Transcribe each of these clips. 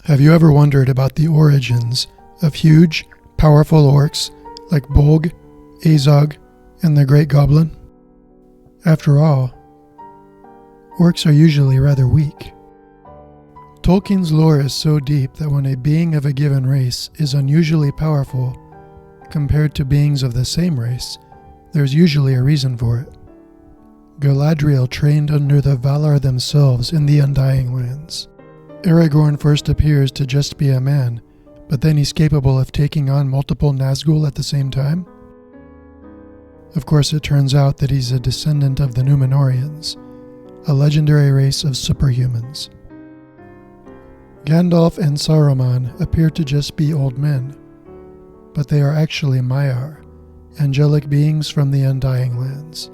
Have you ever wondered about the origins of huge, powerful orcs like Bolg, Azog, and the Great Goblin? After all, orcs are usually rather weak. Tolkien's lore is so deep that when a being of a given race is unusually powerful compared to beings of the same race, there's usually a reason for it. Galadriel trained under the Valar themselves in the Undying Lands. Aragorn first appears to just be a man, but then he's capable of taking on multiple Nazgul at the same time. Of course, it turns out that he's a descendant of the Númenóreans, a legendary race of superhumans. Gandalf and Saruman appear to just be old men, but they are actually Maiar, angelic beings from the Undying Lands.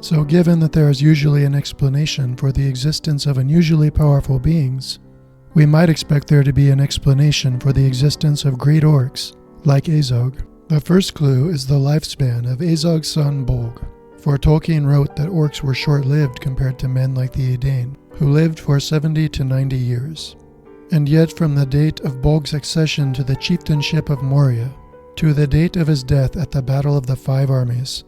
So given that there is usually an explanation for the existence of unusually powerful beings, we might expect there to be an explanation for the existence of great orcs, like Azog. The first clue is the lifespan of Azog's son Bolg, for Tolkien wrote that orcs were short-lived compared to men like the Edain, who lived for 70 to 90 years. And yet from the date of Bolg's accession to the chieftainship of Moria, to the date of his death at the Battle of the Five Armies,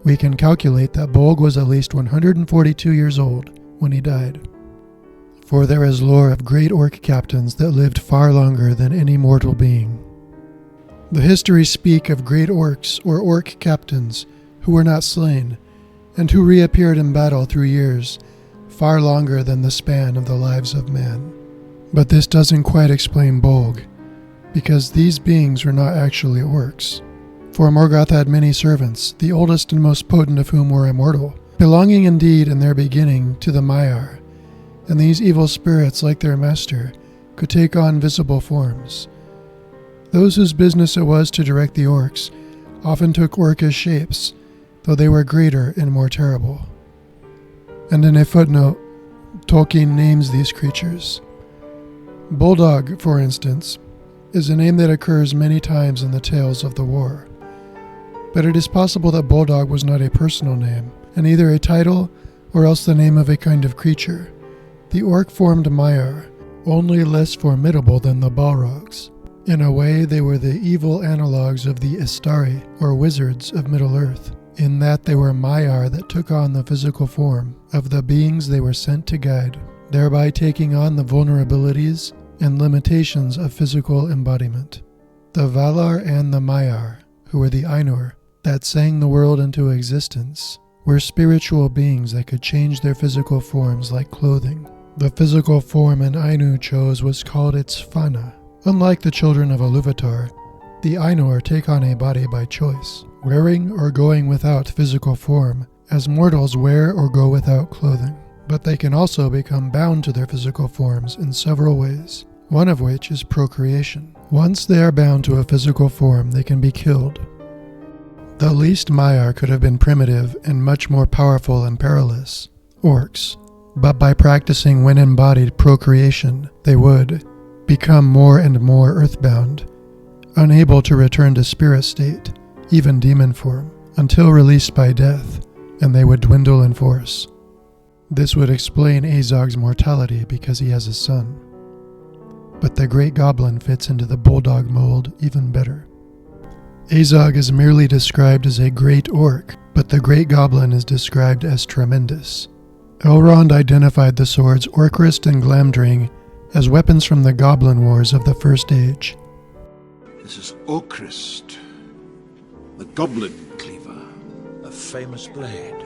we can calculate that Bolg was at least 142 years old when he died. For there is lore of great orc captains that lived far longer than any mortal being. The histories speak of great orcs or orc captains who were not slain, and who reappeared in battle through years, far longer than the span of the lives of man. But this doesn't quite explain Bolg, because these beings were not actually orcs. For Morgoth had many servants, the oldest and most potent of whom were immortal, belonging indeed in their beginning to the Maiar, and these evil spirits, like their master, could take on visible forms. Those whose business it was to direct the orcs often took orcish shapes, though they were greater and more terrible. And in a footnote, Tolkien names these creatures. Boldog, for instance, is a name that occurs many times in the tales of the war. But it is possible that Boldog was not a personal name, and either a title or else the name of a kind of creature. The orc-formed Maiar, only less formidable than the Balrogs. In a way, they were the evil analogues of the Istari, or wizards of Middle-earth, in that they were Maiar that took on the physical form of the beings they were sent to guide, thereby taking on the vulnerabilities and limitations of physical embodiment. The Valar and the Maiar, who were the Ainur, that sang the world into existence, were spiritual beings that could change their physical forms like clothing. The physical form an Ainu chose was called its Fana. Unlike the children of Iluvatar, the Ainur take on a body by choice, wearing or going without physical form, as mortals wear or go without clothing. But they can also become bound to their physical forms in several ways, one of which is procreation. Once they are bound to a physical form, they can be killed. The least Maiar could have been primitive and much more powerful and perilous, orcs, but by practicing when embodied procreation, they would become more and more earthbound, unable to return to spirit state, even demon form, until released by death, and they would dwindle in force. This would explain Azog's mortality because he has a son. But the Great Goblin fits into the Boldog mold even better. Azog is merely described as a great orc, but the Great Goblin is described as tremendous. Elrond identified the swords Orcrist and Glamdring as weapons from the Goblin Wars of the First Age. This is Orcrist, the Goblin Cleaver. A famous blade,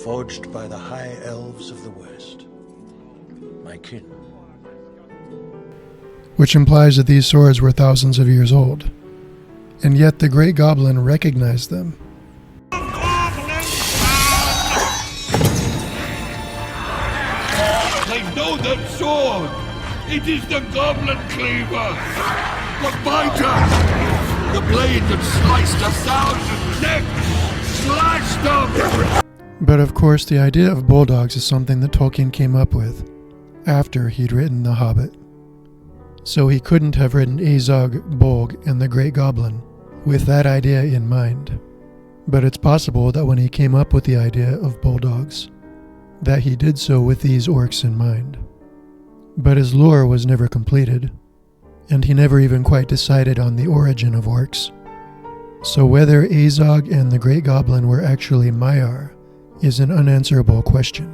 forged by the High Elves of the West. My kin. Which implies that these swords were thousands of years old. And yet the Great Goblin recognized them. They know that sword! It is the Goblin Cleaver! The biter! The blade that sliced 1,000 necks! Slashed them! But of course the idea of Boldogs is something that Tolkien came up with after he'd written The Hobbit. So he couldn't have written Azog, Bolg, and the Great Goblin with that idea in mind. But it's possible that when he came up with the idea of Boldogs, that he did so with these orcs in mind. But his lore was never completed, and he never even quite decided on the origin of orcs. So whether Azog and the Great Goblin were actually Maiar is an unanswerable question.